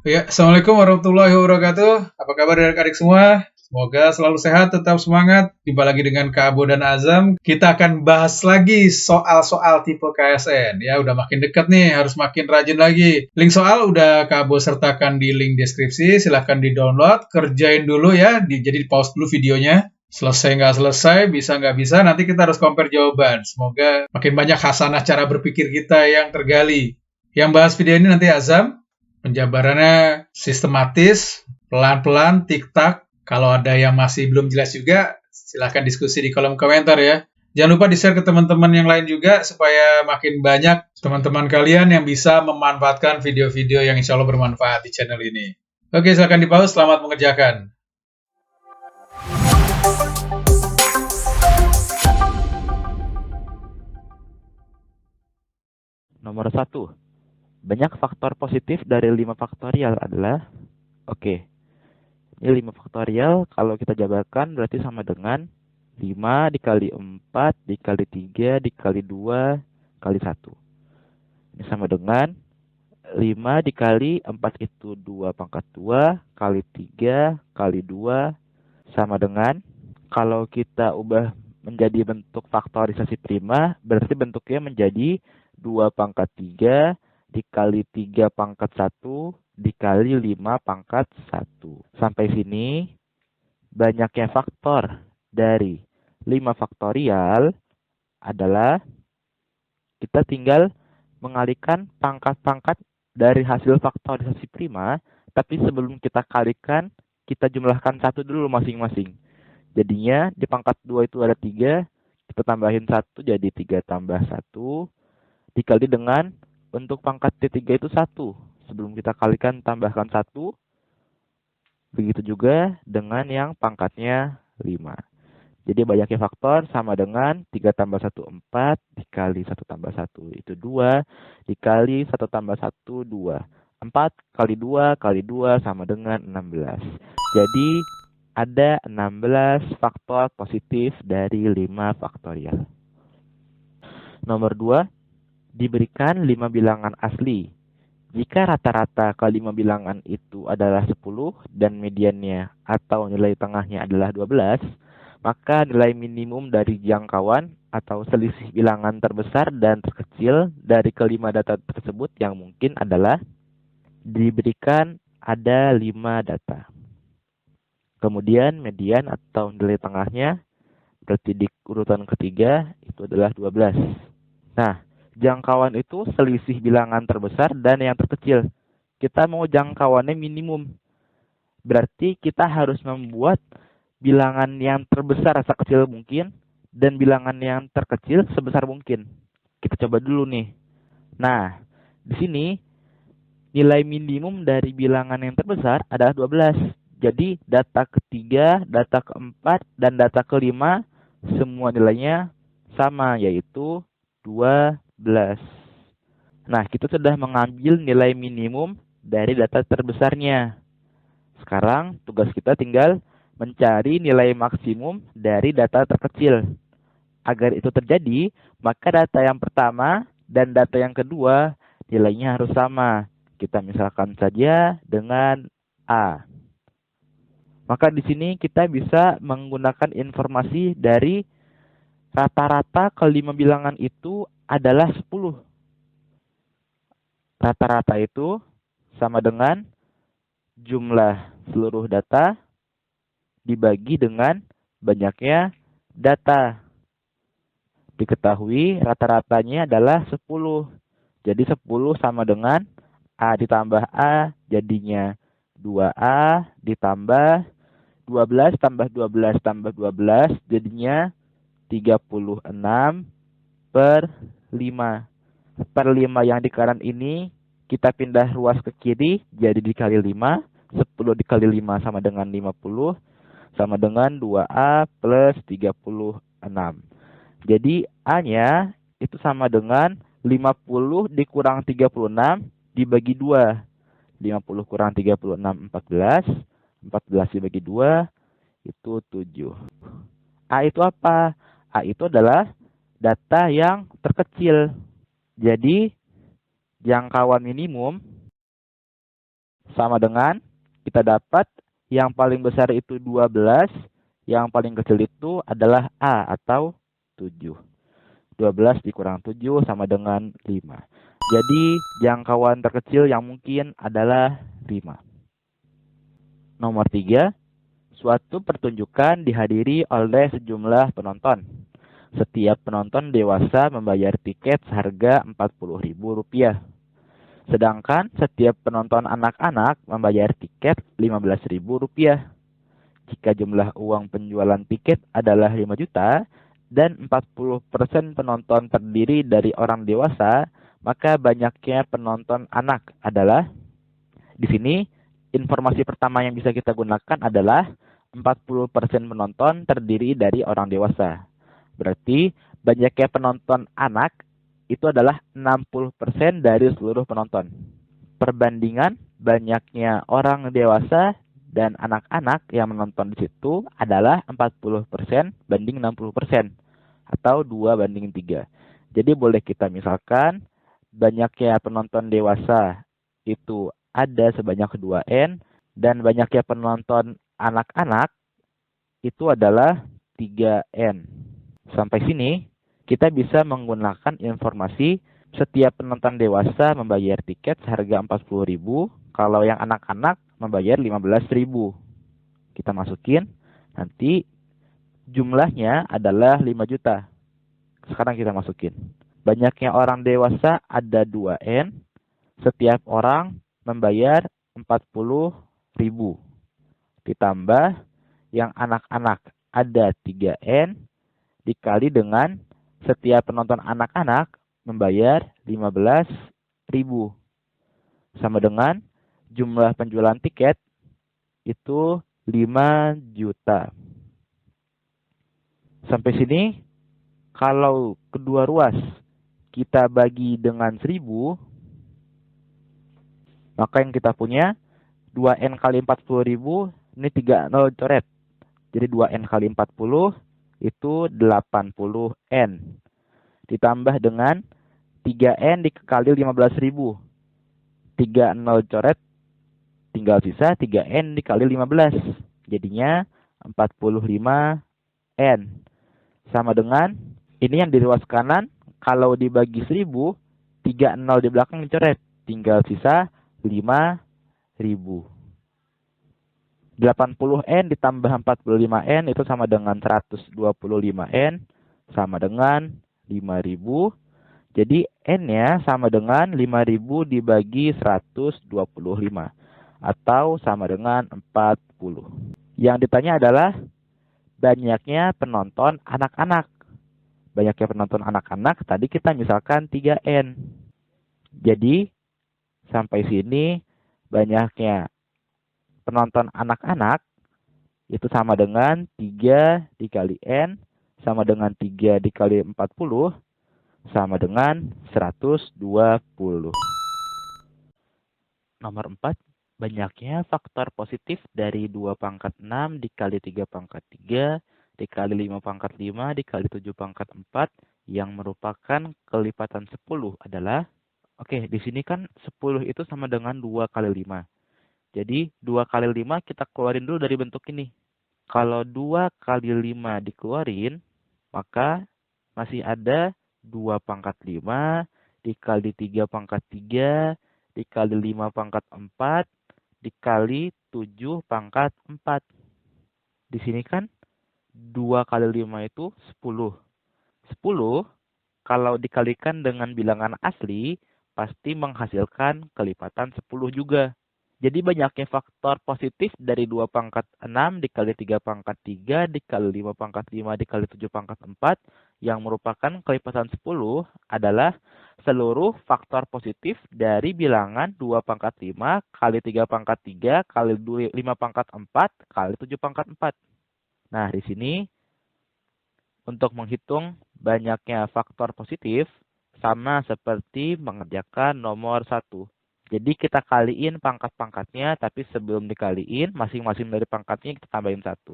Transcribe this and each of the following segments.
Ya, Assalamualaikum warahmatullahi wabarakatuh. Apa kabar adik-adik semua? Semoga selalu sehat, tetap semangat. Jumpa lagi dengan Kak Abo dan Azam. Kita akan bahas lagi soal-soal tipe KSN. Ya, udah makin dekat nih, harus makin rajin lagi. Link soal udah Kak Abo sertakan di link deskripsi. Silahkan di-download, kerjain dulu ya. Jadi di-pause dulu videonya. Selesai nggak selesai, bisa nggak bisa, nanti kita harus compare jawaban. Semoga makin banyak hasanah cara berpikir kita yang tergali. Yang bahas video ini nanti Azam. Penjabarannya sistematis, pelan-pelan, tik-tak. Kalau ada yang masih belum jelas juga, silahkan diskusi di kolom komentar ya. Jangan lupa di-share ke teman-teman yang lain juga, supaya makin banyak teman-teman kalian yang bisa memanfaatkan video-video yang insya Allah bermanfaat di channel ini. Oke, silahkan di-pause, selamat mengerjakan. Nomor 1. Banyak faktor positif dari 5 faktorial adalah, oke, ini 5 faktorial kalau kita jabarkan berarti sama dengan 5 dikali 4 dikali 3 dikali 2 kali 1. Ini sama dengan 5 dikali 4 itu 2 pangkat 2 kali 3 kali 2 sama dengan, kalau kita ubah menjadi bentuk faktorisasi prima, berarti bentuknya menjadi 2 pangkat 3 dikali 3 pangkat 1 dikali 5 pangkat 1. Sampai sini, banyaknya faktor dari 5 faktorial adalah kita tinggal mengalihkan pangkat-pangkat dari hasil faktorisasi prima, tapi sebelum kita kalikan, kita jumlahkan 1 dulu masing-masing. Jadinya di pangkat 2 itu ada 3, kita tambahin 1 jadi 3 tambah 1, dikali dengan bentuk pangkat T3 itu 1. Sebelum kita kalikan tambahkan 1, begitu juga dengan yang pangkatnya 5. Jadi banyaknya faktor sama dengan 3 tambah 1, 4, dikali 1 tambah 1, itu 2, dikali 1 tambah 1, 2. 4 kali 2 kali 2 sama dengan 16. Jadi ada 16 faktor positif dari 5 faktorial. Nomor 2, diberikan 5 bilangan asli. Jika rata-rata kelima bilangan itu adalah 10 dan mediannya atau nilai tengahnya adalah 12, maka nilai minimum dari jangkauan atau selisih bilangan terbesar dan terkecil dari kelima data tersebut yang mungkin adalah, diberikan ada 5 data. Kemudian median atau nilai tengahnya berarti di urutan ketiga itu adalah 12. Nah, jangkauan itu selisih bilangan terbesar dan yang terkecil. Kita mau jangkauannya minimum. Berarti kita harus membuat bilangan yang terbesar sekecil mungkin dan bilangan yang terkecil sebesar mungkin. Kita coba dulu nih. Nah, di sini nilai minimum dari bilangan yang terbesar adalah 12. Jadi data ketiga, data keempat, dan data kelima semua nilainya sama, yaitu 12. Nah, kita sudah mengambil nilai minimum dari data terbesarnya. Sekarang tugas kita tinggal mencari nilai maksimum dari data terkecil. Agar itu terjadi, maka data yang pertama dan data yang kedua nilainya harus sama. Kita misalkan saja dengan A. Maka di sini kita bisa menggunakan informasi dari rata-rata kelima bilangan itu adalah 10. Rata-rata itu sama dengan jumlah seluruh data dibagi dengan banyaknya data. Diketahui rata-ratanya adalah 10. Jadi 10 sama dengan A ditambah A jadinya 2A ditambah 12 tambah 12 tambah 12 jadinya 36 per 5. Per 5 yang di kanan ini kita pindah ruas ke kiri jadi dikali 5. 10 dikali 5 sama dengan 50 sama dengan 2A plus 36. Jadi A-nya itu sama dengan 50 dikurang 36 dibagi 2. 50 kurang 36, 14. 14 dibagi 2, itu 7. A itu apa? A itu adalah data yang terkecil. Jadi, jangkauan minimum Sama dengan kita dapat yang paling besar itu 12, yang paling kecil itu adalah A atau 7. 12 dikurang 7 sama dengan 5. Jadi jangkauan terkecil yang mungkin adalah 5. Nomor 3, suatu pertunjukan dihadiri oleh sejumlah penonton. Setiap penonton dewasa membayar tiket seharga Rp40.000. Sedangkan setiap penonton anak-anak membayar tiket Rp15.000. Jika jumlah uang penjualan tiket adalah 5 juta dan 40% penonton terdiri dari orang dewasa, maka banyaknya penonton anak adalah, di sini informasi pertama yang bisa kita gunakan adalah 40% penonton terdiri dari orang dewasa. Berarti banyaknya penonton anak itu adalah 60% dari seluruh penonton. Perbandingan banyaknya orang dewasa dan anak-anak yang menonton di situ adalah 40% banding 60% atau 2:3. Jadi boleh kita misalkan banyaknya penonton dewasa itu ada sebanyak 2N dan banyaknya penonton anak-anak itu adalah 3N. Sampai sini kita bisa menggunakan informasi setiap penonton dewasa membayar tiket seharga Rp40.000, kalau yang anak-anak membayar Rp15.000. Kita masukin, nanti jumlahnya adalah 5 juta. Sekarang kita masukin. Banyaknya orang dewasa ada 2N, setiap orang membayar Rp40.000. Ditambah yang anak-anak ada 3N, dikali dengan setiap penonton anak-anak membayar Rp15.000. Sama dengan jumlah penjualan tiket itu 5 juta. Sampai sini, kalau kedua ruas kita bagi dengan 1.000, maka yang kita punya 2N kali 40.000, ini 30 coret. Jadi 2N kali 40 itu 80N. Ditambah dengan 3N dikali 15.000. 30 coret, tinggal sisa 3N dikali 15. Jadinya 45N. Sama dengan, ini yang di ruas kanan, kalau dibagi 1.000, 30 di belakang dicoret. Tinggal sisa 5.000. 80N ditambah 45N itu sama dengan 125N, sama dengan 5.000. Jadi N-nya sama dengan 5.000 dibagi 125, atau sama dengan 40. Yang ditanya adalah banyaknya penonton anak-anak. Banyaknya penonton anak-anak, tadi kita misalkan 3N. Jadi sampai sini banyaknya penonton anak-anak itu sama dengan 3 dikali N, sama dengan 3 dikali 40, sama dengan 120. Nomor 4, banyaknya faktor positif dari 2 pangkat 6 dikali 3 pangkat 3 dikali 5 pangkat 5 dikali 7 pangkat 4 yang merupakan kelipatan 10 adalah, oke, di sini kan 10 itu sama dengan 2 kali 5. Jadi 2 kali 5 kita keluarin dulu dari bentuk ini. Kalau 2 kali 5 dikeluarin, maka masih ada 2 pangkat 5 dikali 3 pangkat 3 dikali 5 pangkat 4 dikali 7 pangkat 4. Di sini kan 2 kali 5 itu 10. 10 kalau dikalikan dengan bilangan asli pasti menghasilkan kelipatan 10 juga. Jadi banyaknya faktor positif dari 2 pangkat 6 dikali 3 pangkat 3 dikali 5 pangkat 5 dikali 7 pangkat 4 yang merupakan kelipatan 10 adalah seluruh faktor positif dari bilangan 2 pangkat 5 kali 3 pangkat 3 kali 5 pangkat 4 kali 7 pangkat 4. Nah, di sini untuk menghitung banyaknya faktor positif sama seperti mengerjakan nomor 1. Jadi kita kaliin pangkat-pangkatnya, tapi sebelum dikaliin, masing-masing dari pangkatnya kita tambahin 1.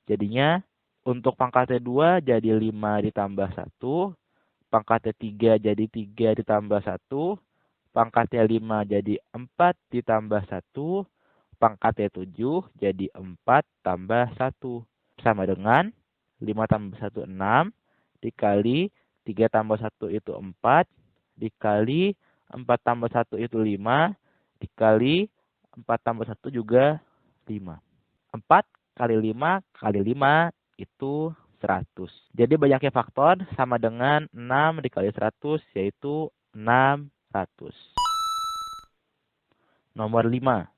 Jadinya untuk pangkatnya 2 jadi 5 ditambah 1, pangkatnya 3 jadi 3 ditambah 1, pangkatnya 5 jadi 4 ditambah 1, pangkatnya 7 jadi 4 tambah 1. Sama dengan 5 tambah 1, 6, dikali 3 tambah 1 itu 4, dikali 4 tambah 1 itu 5, dikali 4 tambah 1 juga 5. 4 kali 5 kali 5 itu 100. Jadi banyaknya faktor sama dengan 6 dikali 100, yaitu 600. Nomor 5.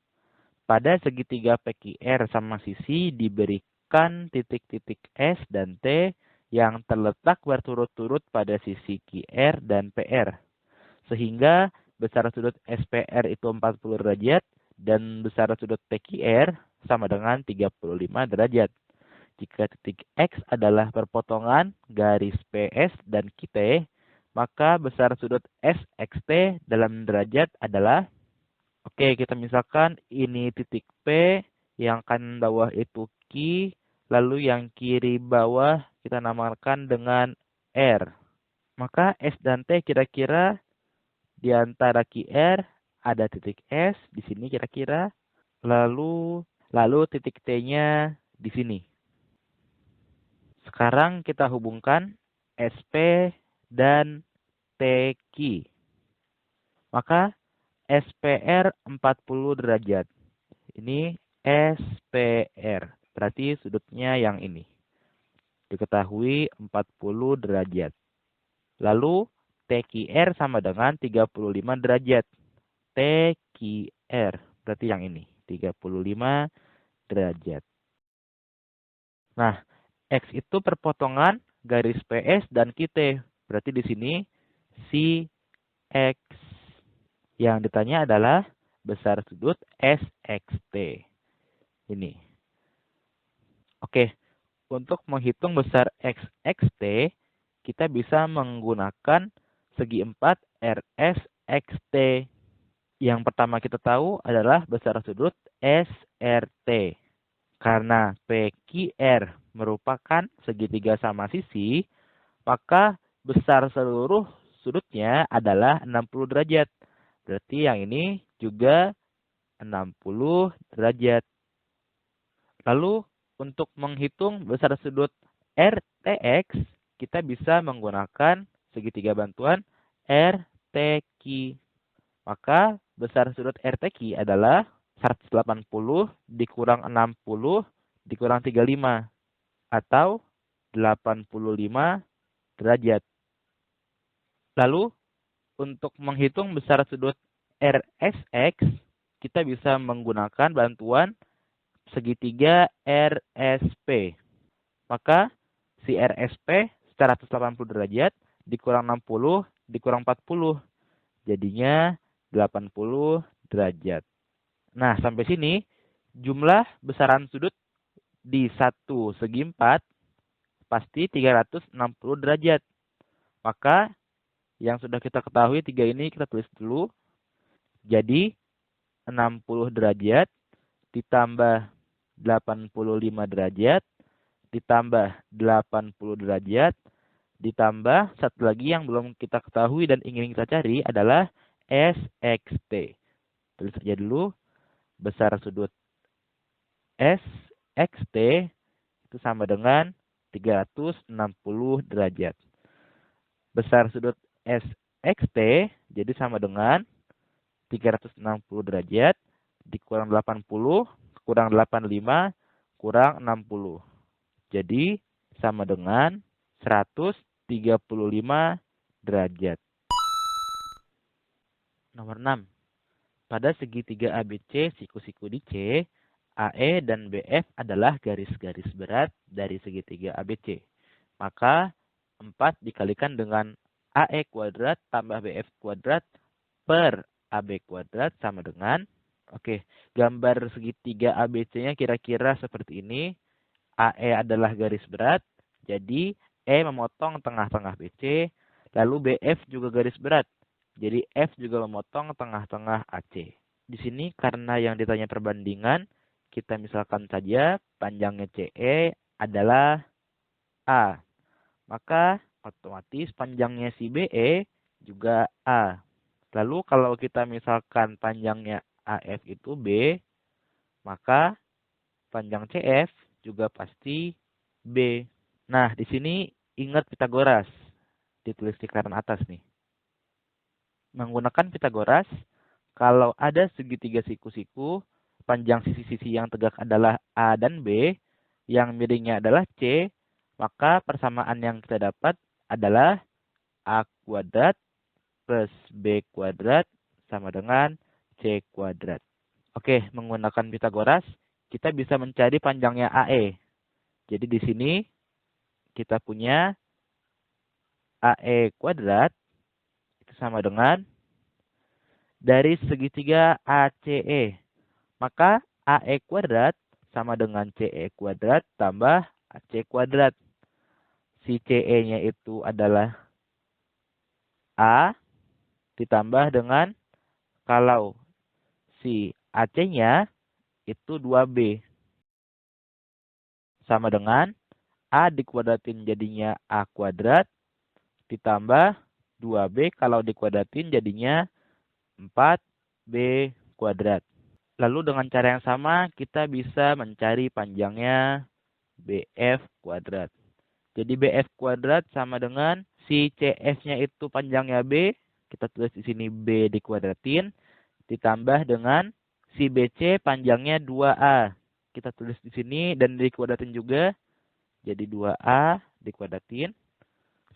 Pada segitiga PQR sama sisi diberikan titik-titik S dan T yang terletak berturut-turut pada sisi QR dan PR. Sehingga besar sudut SPR itu 40 derajat dan besar sudut PQR sama dengan 35 derajat. Jika titik X adalah perpotongan garis PS dan QT, maka besar sudut SXT dalam derajat adalah, oke, kita misalkan ini titik P, yang kanan bawah itu Q, lalu yang kiri bawah kita namakan dengan R. Maka S dan T kira-kira di antara QR ada titik S di sini kira-kira, lalu titik T-nya di sini. Sekarang kita hubungkan SP dan TQ. Maka SPR 40 derajat. Ini SPR. Berarti sudutnya yang ini. Diketahui 40 derajat. Lalu TQR sama dengan 35 derajat. TQR. Berarti yang ini. 35 derajat. Nah, X itu perpotongan garis PS dan QT. Berarti di sini CX. Yang ditanya adalah besar sudut SXT. Ini. Oke, untuk menghitung besar XXT, kita bisa menggunakan segi 4 RSXT. Yang pertama kita tahu adalah besar sudut SRT. Karena PQR merupakan segitiga sama sisi, maka besar seluruh sudutnya adalah 60 derajat. Berarti yang ini juga 60 derajat. Lalu untuk menghitung besar sudut RTX, kita bisa menggunakan segitiga bantuan RTQ. Maka besar sudut RTQ adalah 180 dikurang 60 dikurang 35 atau 85 derajat. Lalu untuk menghitung besar sudut RSX, kita bisa menggunakan bantuan segitiga RSP. Maka si RSP 180 derajat dikurang 60 dikurang 40. Jadinya 80 derajat. Nah, sampai sini jumlah besaran sudut di satu segi 4 pasti 360 derajat. Maka yang sudah kita ketahui 3 ini kita tulis dulu. Jadi 60 derajat ditambah 85 derajat ditambah 80 derajat ditambah satu lagi yang belum kita ketahui dan ingin kita cari adalah SXT. Tulis saja dulu besar sudut SXT itu sama dengan 360 derajat. Besar sudut SXT jadi sama dengan 360 derajat dikurang 80 kurang 85 kurang 60. Jadi sama dengan 135 derajat. Nomor 6. Pada segitiga ABC siku-siku di C, AE dan BF adalah garis-garis berat dari segitiga ABC. Maka 4 dikalikan dengan AE kuadrat tambah BF kuadrat per AB kuadrat sama dengan, oke, gambar segitiga ABC-nya kira-kira seperti ini. AE adalah garis berat, jadi E memotong tengah-tengah BC, lalu BF juga garis berat, jadi F juga memotong tengah-tengah AC. Di sini karena yang ditanya perbandingan, kita misalkan saja panjangnya CE adalah A. Maka otomatis panjangnya si BE juga A. Lalu kalau kita misalkan panjangnya AF itu B, maka panjang CF juga pasti B. Nah, di sini ingat Pitagoras. Ditulis di kanan atas nih. Menggunakan Pitagoras, kalau ada segitiga siku-siku, panjang sisi-sisi yang tegak adalah A dan B, yang miringnya adalah C, maka persamaan yang kita dapat adalah A kuadrat plus B kuadrat sama dengan C kuadrat. Oke, menggunakan Pitagoras, kita bisa mencari panjangnya AE. Jadi di sini kita punya AE kuadrat sama dengan dari segitiga ACE. Maka AE kuadrat sama dengan CE kuadrat tambah AC kuadrat. Si CE-nya itu adalah A ditambah dengan kalau si AC-nya itu 2B. Sama dengan A dikuadratin jadinya A kuadrat ditambah 2B kalau dikuadratin jadinya 4B kuadrat. Lalu dengan cara yang sama kita bisa mencari panjangnya BF kuadrat. Jadi BF kuadrat sama dengan si CS-nya itu panjangnya B, kita tulis di sini B dikuadratin, ditambah dengan si BC panjangnya 2A. Kita tulis di sini dan dikuadratin juga, jadi 2A dikuadratin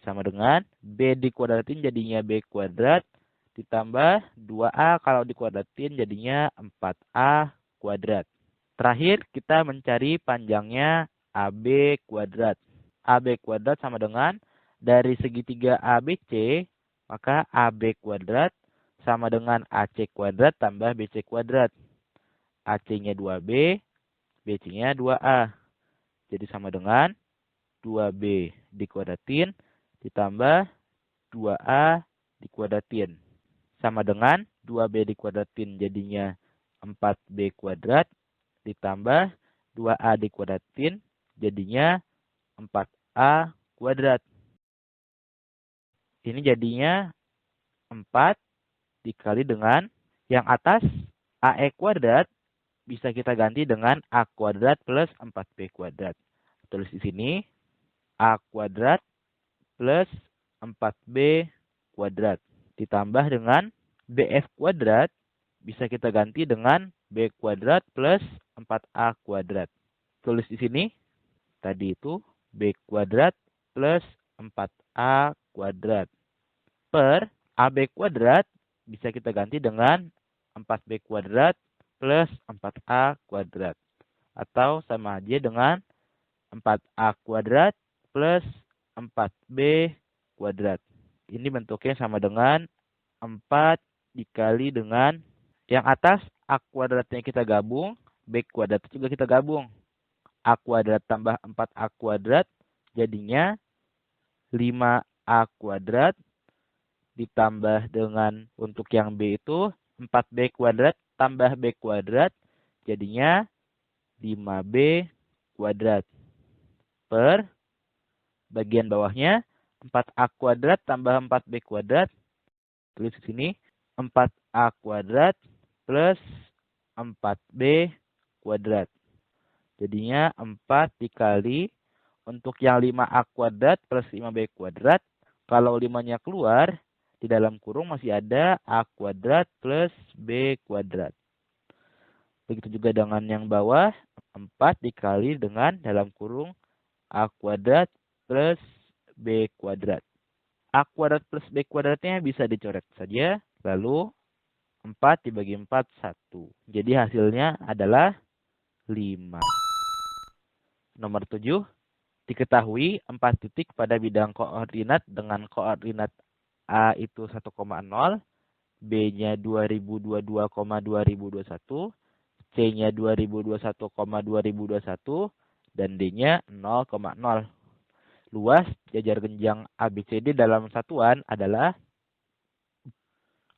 sama dengan B dikuadratin jadinya B kuadrat, ditambah 2A kalau dikuadratin jadinya 4A kuadrat. Terakhir kita mencari panjangnya AB kuadrat. AB kuadrat sama dengan dari segitiga ABC, maka AB kuadrat sama dengan AC kuadrat tambah BC kuadrat. AC-nya 2B, BC-nya 2A. Jadi sama dengan 2B dikuadratin ditambah 2A dikuadratin. Sama dengan 2B dikuadratin jadinya 4B kuadrat ditambah 2A dikuadratin jadinya 4A kuadrat. Ini jadinya 4 dikali dengan yang atas AE kuadrat bisa kita ganti dengan A kuadrat plus 4B kuadrat. Tulis di sini A kuadrat plus 4B kuadrat. Ditambah dengan BF kuadrat bisa kita ganti dengan B kuadrat plus 4A kuadrat. Tulis di sini tadi itu B kuadrat plus 4A kuadrat per AB kuadrat bisa kita ganti dengan 4B kuadrat plus 4A kuadrat. Atau sama aja dengan 4A kuadrat plus 4B kuadrat. Ini bentuknya sama dengan 4 dikali dengan yang atas A kuadratnya kita gabung, B kuadrat juga kita gabung. A kuadrat tambah 4A kuadrat jadinya 5A kuadrat ditambah dengan untuk yang B itu 4B kuadrat tambah B kuadrat jadinya 5B kuadrat per bagian bawahnya 4A kuadrat tambah 4B kuadrat, tulis di sini 4A kuadrat plus 4B kuadrat. Jadinya 4 dikali untuk yang 5A kuadrat plus 5B kuadrat. Kalau 5-nya keluar, di dalam kurung masih ada A kuadrat plus B kuadrat. Begitu juga dengan yang bawah, 4 dikali dengan dalam kurung A kuadrat plus B kuadrat. A kuadrat plus B kuadratnya bisa dicoret saja. Lalu 4 dibagi 4, 1. Jadi hasilnya adalah 5. Nomor 7. Diketahui 4 titik pada bidang koordinat dengan koordinat A itu 1,0, B-nya 2022,2021, C-nya 2021,2021, dan D-nya 0,0. Luas jajar genjang ABCD dalam satuan adalah,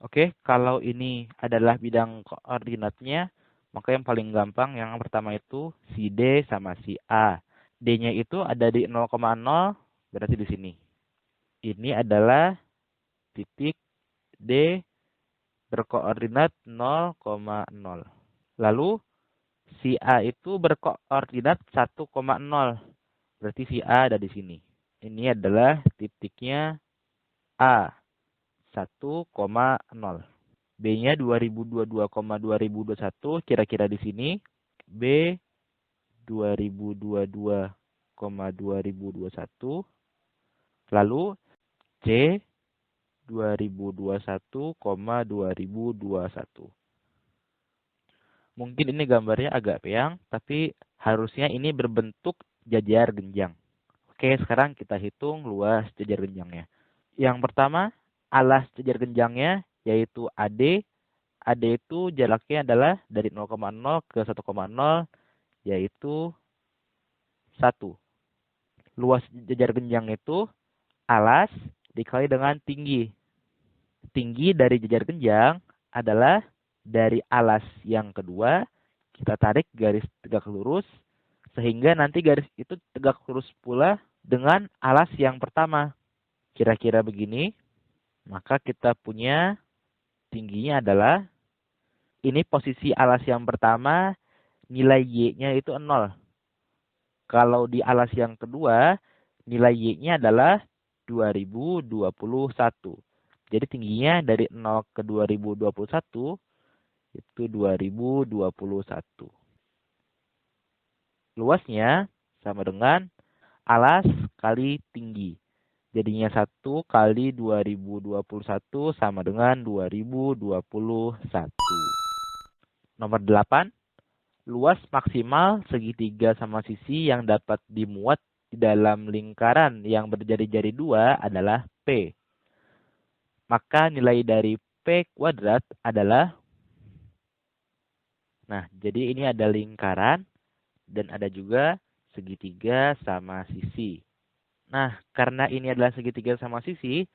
oke, kalau ini adalah bidang koordinatnya, maka yang paling gampang yang pertama itu si D sama si A. D-nya itu ada di 0,0, berarti di sini. Ini adalah titik D berkoordinat 0,0. Lalu si A itu berkoordinat 1,0. Berarti si A ada di sini. Ini adalah titiknya A, 1,0. B-nya 2022,2021 kira-kira di sini. B 2022,2021. Lalu C 2021,2021. Mungkin ini gambarnya agak peyang, tapi harusnya ini berbentuk jajar genjang. Oke, sekarang kita hitung luas jajar genjangnya. Yang pertama, alas jajar genjangnya yaitu AD. AD itu jaraknya adalah dari 0,0 ke 1,0 yaitu 1. Luas jajar genjang itu alas dikali dengan tinggi. Tinggi dari jajar genjang adalah dari alas yang kedua, kita tarik garis tegak lurus, sehingga nanti garis itu tegak lurus pula dengan alas yang pertama. Kira-kira begini, maka kita punya tingginya adalah, ini posisi alas yang pertama, nilai Y-nya itu 0. Kalau di alas yang kedua, nilai Y-nya adalah 2021. Jadi tingginya dari 0 ke 2021 itu 2021. Luasnya sama dengan alas kali tinggi. Jadinya 1 kali 2021 sama dengan 2021. Nomor 8. Luas maksimal segitiga sama sisi yang dapat dimuat di dalam lingkaran yang berjari-jari 2 adalah P. Maka nilai dari P kuadrat adalah, nah, jadi ini ada lingkaran dan ada juga segitiga sama sisi. Nah, karena ini adalah segitiga sama sisi,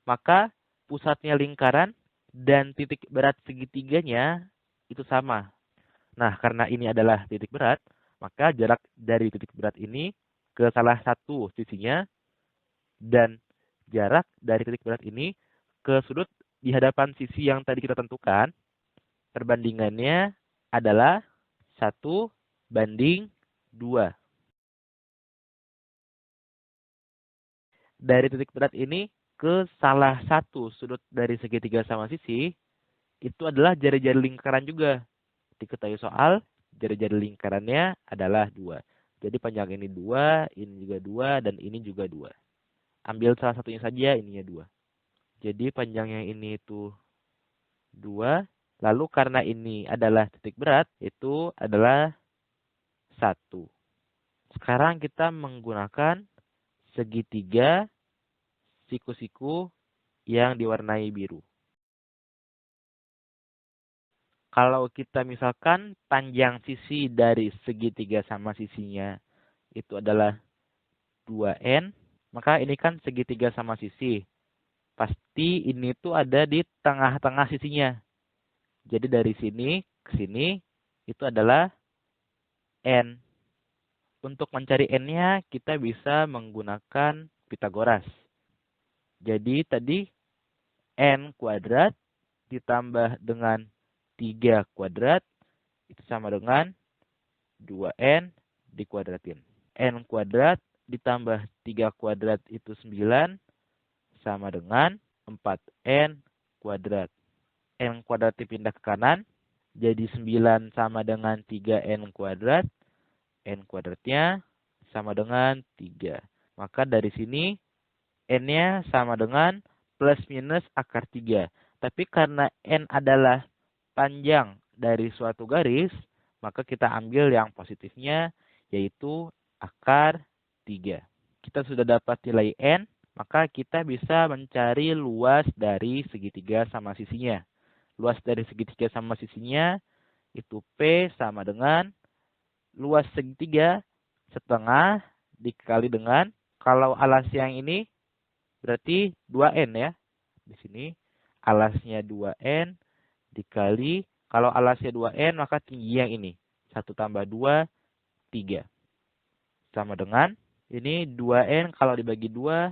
maka pusatnya lingkaran dan titik berat segitiganya itu sama. Nah, karena ini adalah titik berat, maka jarak dari titik berat ini ke salah satu sisinya dan jarak dari titik berat ini ke sudut di hadapan sisi yang tadi kita tentukan, perbandingannya adalah 1:2. Dari titik berat ini ke salah satu sudut dari segitiga sama sisi, itu adalah jari-jari lingkaran juga. Diketahui soal, jari-jari lingkarannya adalah 2. Jadi panjang ini 2, ini juga 2, dan ini juga 2. Ambil salah satunya saja, ininya 2. Jadi panjangnya ini itu 2. Lalu karena ini adalah titik berat, itu adalah 1. Sekarang kita menggunakan segitiga siku-siku yang diwarnai biru. Kalau kita misalkan panjang sisi dari segitiga sama sisinya itu adalah 2N, maka ini kan segitiga sama sisi. Pasti ini tuh ada di tengah-tengah sisinya. Jadi dari sini ke sini itu adalah N. Untuk mencari N-nya kita bisa menggunakan Pitagoras. Jadi tadi N kuadrat ditambah dengan 3 kuadrat itu sama dengan 2N dikuadratin. N kuadrat ditambah 3 kuadrat itu 9 sama dengan 4N kuadrat. N kuadrat dipindah ke kanan, jadi 9 sama dengan 3N kuadrat. N kuadratnya sama dengan 3. Maka dari sini N-nya sama dengan plus minus akar 3. Tapi karena N adalah panjang dari suatu garis, maka kita ambil yang positifnya, yaitu akar 3. Kita sudah dapat nilai N, maka kita bisa mencari luas dari segitiga sama sisinya. Luas dari segitiga sama sisinya itu P sama dengan luas segitiga setengah dikali dengan, kalau alas yang ini berarti 2N ya. Di sini alasnya 2N dikali, kalau alasnya 2N maka tinggi yang ini. 1 tambah 2, 3. Sama dengan, ini 2N kalau dibagi 2,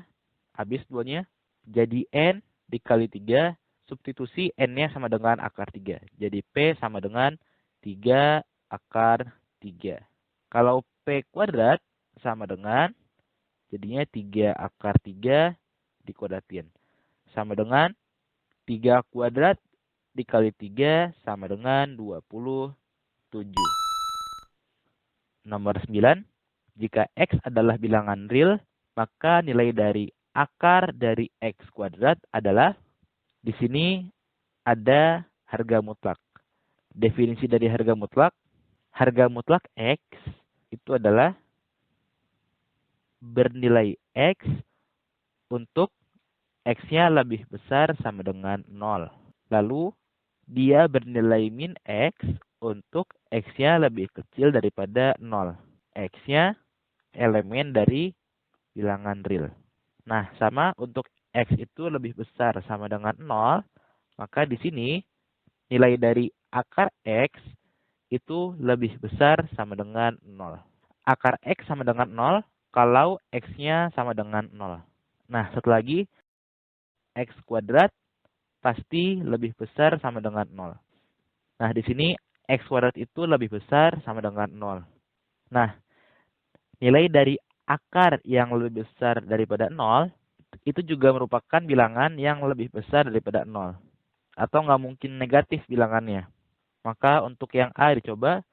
habis 2-nya. Jadi N dikali 3 substitusi N-nya sama dengan akar 3. Jadi P sama dengan 3 akar 3. Kalau P kuadrat sama dengan, jadinya 3 akar 3 dikuadratin. Sama dengan 3 kuadrat dikali 3 sama dengan 27. Nomor 9. Jika X adalah bilangan real, maka nilai dari akar dari X kuadrat adalah, di sini ada harga mutlak. Definisi dari harga mutlak X itu adalah bernilai X untuk X-nya lebih besar sama dengan 0. Lalu, dia bernilai min X untuk X-nya lebih kecil daripada 0. X-nya elemen dari bilangan real. Nah, sama untuk X itu lebih besar sama dengan 0, maka di sini nilai dari akar X itu lebih besar sama dengan 0. Akar X sama dengan 0 kalau X-nya sama dengan 0. Nah, satu lagi, X kuadrat pasti lebih besar sama dengan 0. Nah, di sini X kuadrat itu lebih besar sama dengan 0. Nah, nilai dari akar yang lebih besar daripada 0 itu juga merupakan bilangan yang lebih besar daripada 0. Atau nggak mungkin negatif bilangannya. Maka untuk yang A dicoba,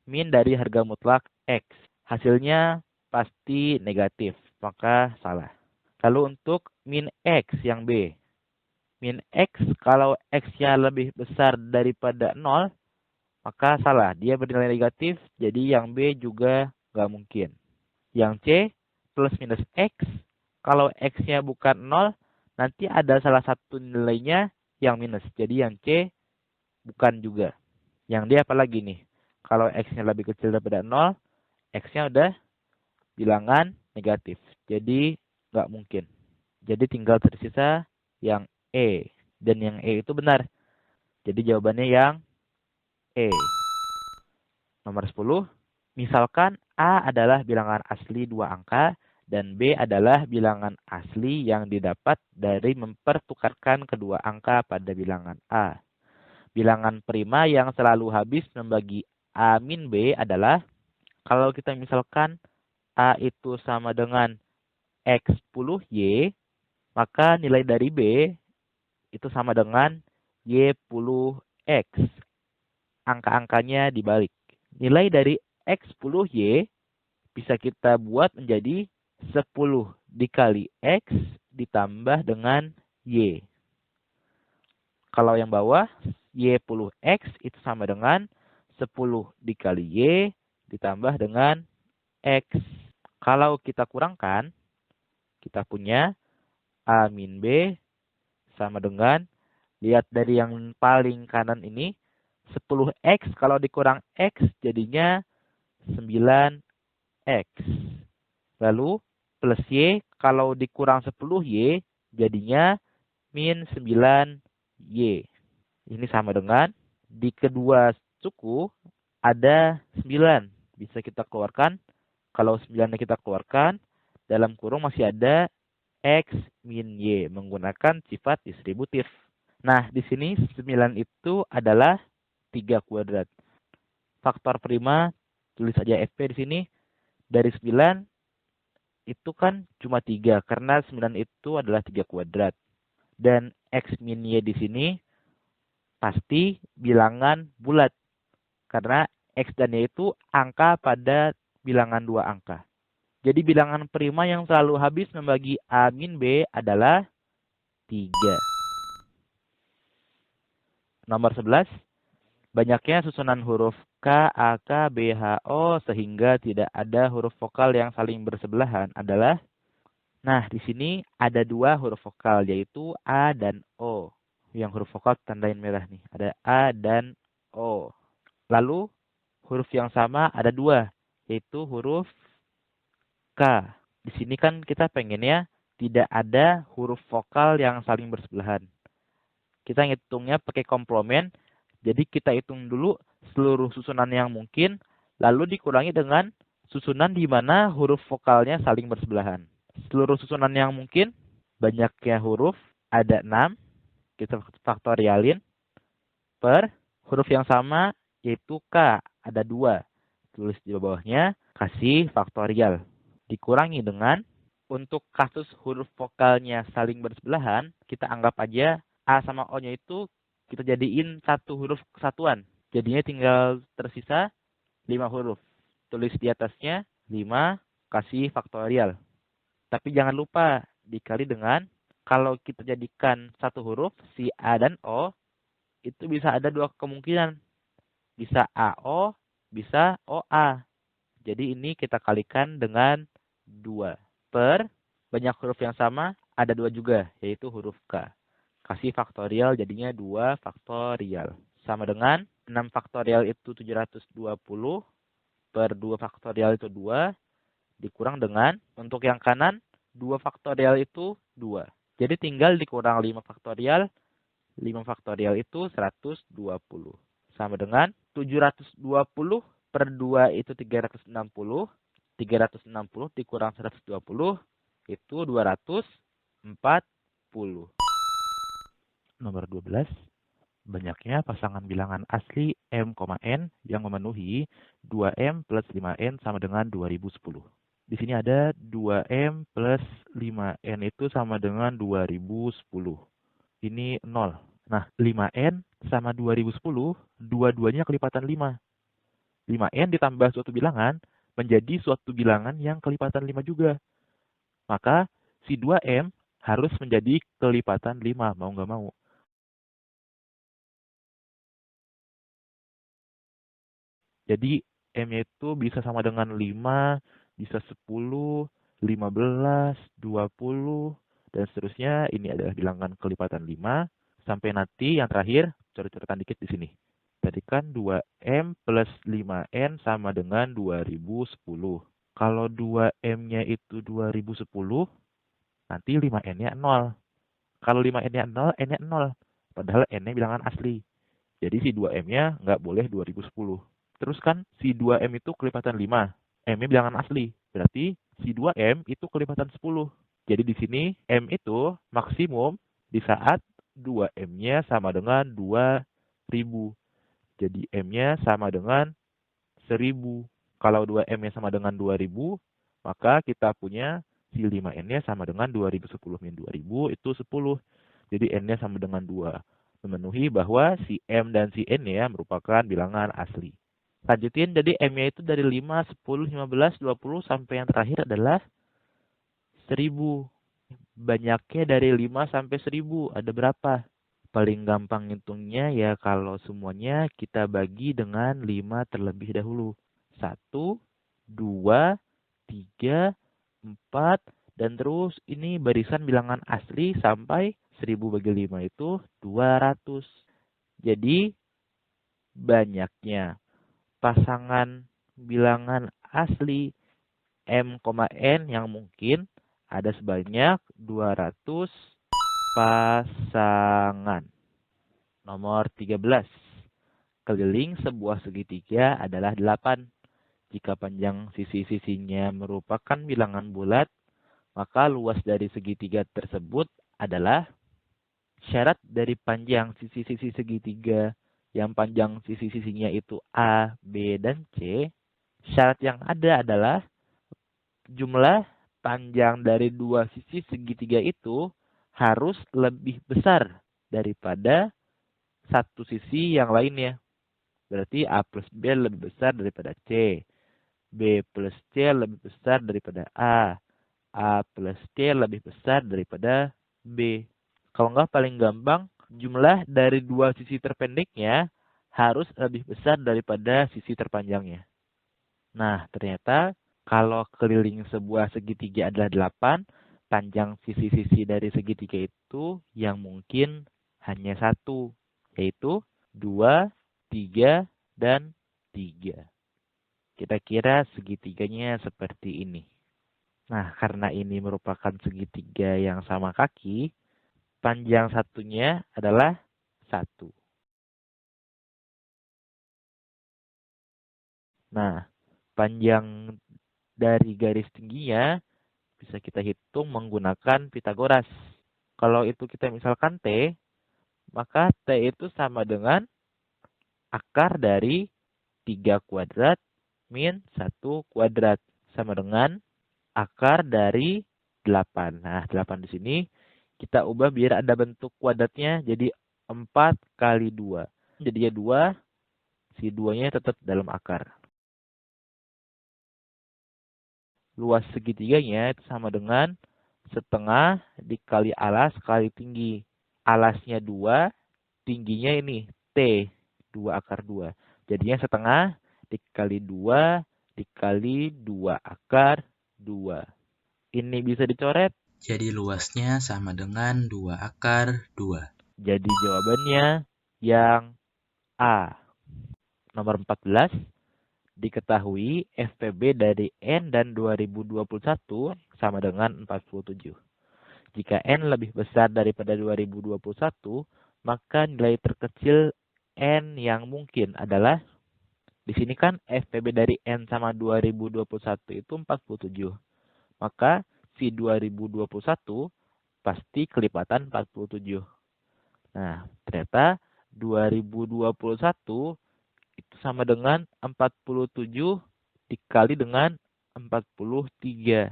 min dari harga mutlak X. Hasilnya pasti negatif, maka salah. Lalu untuk min X yang B. Min X kalau X-nya lebih besar daripada 0, maka salah. Dia bernilai negatif, jadi yang B juga nggak mungkin. Yang C, plus minus X, kalau X-nya bukan 0, nanti ada salah satu nilainya yang minus. Jadi yang C bukan juga. Yang D apalagi nih? Kalau X-nya lebih kecil daripada 0, X-nya udah bilangan negatif. Jadi nggak mungkin. Jadi tinggal tersisa yang E. Dan yang E itu benar. Jadi jawabannya yang E. Nomor 10. Misalkan A adalah bilangan asli 2 angka dan B adalah bilangan asli yang didapat dari mempertukarkan kedua angka pada bilangan A. Bilangan prima yang selalu habis membagi A min B adalah, kalau kita misalkan A itu sama dengan X10Y, maka nilai dari B itu sama dengan Y10X. Angka-angkanya dibalik. Nilai dari X10Y bisa kita buat menjadi 10 dikali X ditambah dengan Y. Kalau yang bawah, Y10X itu sama dengan 10 dikali Y ditambah dengan X. Kalau kita kurangkan, kita punya A min B sama dengan, lihat dari yang paling kanan ini, 10X kalau dikurang X jadinya 9X. Lalu plus Y kalau dikurang 10Y jadinya min 9Y. Ini sama dengan, di kedua suku ada 9. Bisa kita keluarkan. Kalau 9-nya kita keluarkan, dalam kurung masih ada X min Y menggunakan sifat distributif. Nah, di sini 9 itu adalah 3 kuadrat. Faktor prima, tulis aja FP di sini. Dari 9, itu kan cuma 3, karena 9 itu adalah 3 kuadrat. Dan X min Y di sini pasti bilangan bulat. Karena X dan Y itu angka pada bilangan 2 angka. Jadi bilangan prima yang selalu habis membagi A min B adalah 3. Nomor 11. Banyaknya susunan huruf K, A, K, B, H, O sehingga tidak ada huruf vokal yang saling bersebelahan adalah, nah di sini ada 2 huruf vokal yaitu A dan O. Yang huruf vokal tandain merah nih, ada A dan O. Lalu huruf yang sama ada 2, yaitu huruf K. Di sini kan kita pengennya tidak ada huruf vokal yang saling bersebelahan. Kita ngitungnya pakai komplement. Jadi kita hitung dulu seluruh susunan yang mungkin, lalu dikurangi dengan susunan di mana huruf vokalnya saling bersebelahan. Seluruh susunan yang mungkin, banyaknya huruf ada 6. Kita faktorialin per huruf yang sama, yaitu K. Ada 2. Tulis di bawahnya, kasih faktorial. Dikurangi dengan, untuk kasus huruf vokalnya saling bersebelahan, kita anggap aja A sama O-nya itu kita jadiin satu huruf kesatuan. Jadinya tinggal tersisa 5 huruf. Tulis di atasnya 5 kasih faktorial. Tapi jangan lupa dikali dengan, kalau kita jadikan satu huruf, si A dan O, itu bisa ada 2 kemungkinan. Bisa AO, bisa OA. Jadi ini kita kalikan dengan 2. Per banyak huruf yang sama, ada 2 juga, yaitu huruf K. Kasih faktorial jadinya 2 faktorial. Sama dengan 6 faktorial itu 720, per 2 faktorial itu 2, dikurang dengan, untuk yang kanan, 2 faktorial itu 2. Jadi tinggal dikurang 5 faktorial, 5 faktorial itu 120. Sama dengan 720 per 2 itu 360. 360 dikurang 120 itu 240. Nomor 12. Banyaknya pasangan bilangan asli M, N yang memenuhi 2M plus 5N sama dengan 2010. Di sini ada 2M plus 5N itu sama dengan 2010. Ini 0. Nah, 5N sama 2010, dua-duanya kelipatan 5. 5N ditambah suatu bilangan menjadi suatu bilangan yang kelipatan 5 juga. Maka si 2M harus menjadi kelipatan 5, mau nggak mau. Jadi M-nya itu bisa sama dengan 5, bisa 10, 15, 20, dan seterusnya. Ini adalah bilangan kelipatan 5. Sampai nanti yang terakhir, coret-coretan dikit di sini. Tadi kan 2M plus 5N sama dengan 2010. Kalau 2M-nya itu 2010, nanti 5N-nya 0. Kalau 5N-nya 0, N-nya 0. Padahal N-nya bilangan asli. Jadi si 2M-nya nggak boleh 2010. Terus kan si 2M itu kelipatan 5. M-nya bilangan asli. Berarti si 2M itu kelipatan 10. Jadi di sini M itu maksimum di saat 2M-nya sama dengan 2000. Jadi M-nya sama dengan 1000. Kalau 2M-nya sama dengan 2000, maka kita punya si 5N-nya sama dengan 2010 min 2000 itu 10. Jadi N-nya sama dengan 2. Memenuhi bahwa si M dan si N-nya merupakan bilangan asli. Lanjutin, jadi M-nya itu dari 5, 10, 15, 20, sampai yang terakhir adalah 1000. Banyaknya dari 5 sampai 1000, ada berapa? Paling gampang ngitungnya ya kalau semuanya kita bagi dengan 5 terlebih dahulu. 1, 2, 3, 4, dan terus ini barisan bilangan asli sampai 1000 bagi 5 itu 200. Jadi banyaknya pasangan bilangan asli M, N yang mungkin ada sebanyak 200 pasangan. Nomor 13. Keliling sebuah segitiga adalah 8. Jika panjang sisi-sisinya merupakan bilangan bulat, maka luas dari segitiga tersebut adalah, syarat dari panjang sisi-sisi segitiga yang panjang sisi-sisinya itu A, B, dan C. Syarat yang ada adalah jumlah panjang dari dua sisi segitiga itu harus lebih besar daripada satu sisi yang lainnya. Berarti A plus B lebih besar daripada C. B plus C lebih besar daripada A. A plus C lebih besar daripada B. Kalau nggak paling gampang, jumlah dari dua sisi terpendeknya harus lebih besar daripada sisi terpanjangnya. Nah, ternyata kalau keliling sebuah segitiga adalah 8, panjang sisi-sisi dari segitiga itu yang mungkin hanya satu, yaitu 2, 3, dan 3. Kita kira segitiganya seperti ini. Nah, karena ini merupakan segitiga yang sama kaki, panjang satunya adalah 1. Nah, panjang dari garis tingginya bisa kita hitung menggunakan Pitagoras. Kalau itu kita misalkan T, maka T itu sama dengan akar dari 3 kuadrat min 1 kuadrat. Sama dengan akar dari 8. Nah, 8 di sini kita ubah biar ada bentuk kuadratnya jadi 4 kali 2. Jadinya 2, si 2-nya tetap dalam akar. Luas segitiganya itu sama dengan setengah dikali alas kali tinggi. Alasnya 2, tingginya ini T, 2 akar 2. Jadinya setengah dikali 2 dikali 2 akar 2. Ini bisa dicoret. Jadi luasnya sama dengan 2 akar 2. Jadi jawabannya yang A. Nomor 14. Diketahui FPB dari N dan 2021 sama dengan 47. Jika N lebih besar daripada 2021, maka nilai terkecil N yang mungkin adalah, di sini kan FPB dari N sama 2021 itu 47. Maka si 2021 pasti kelipatan 47. Nah, ternyata 2021 itu sama dengan 47 dikali dengan 43.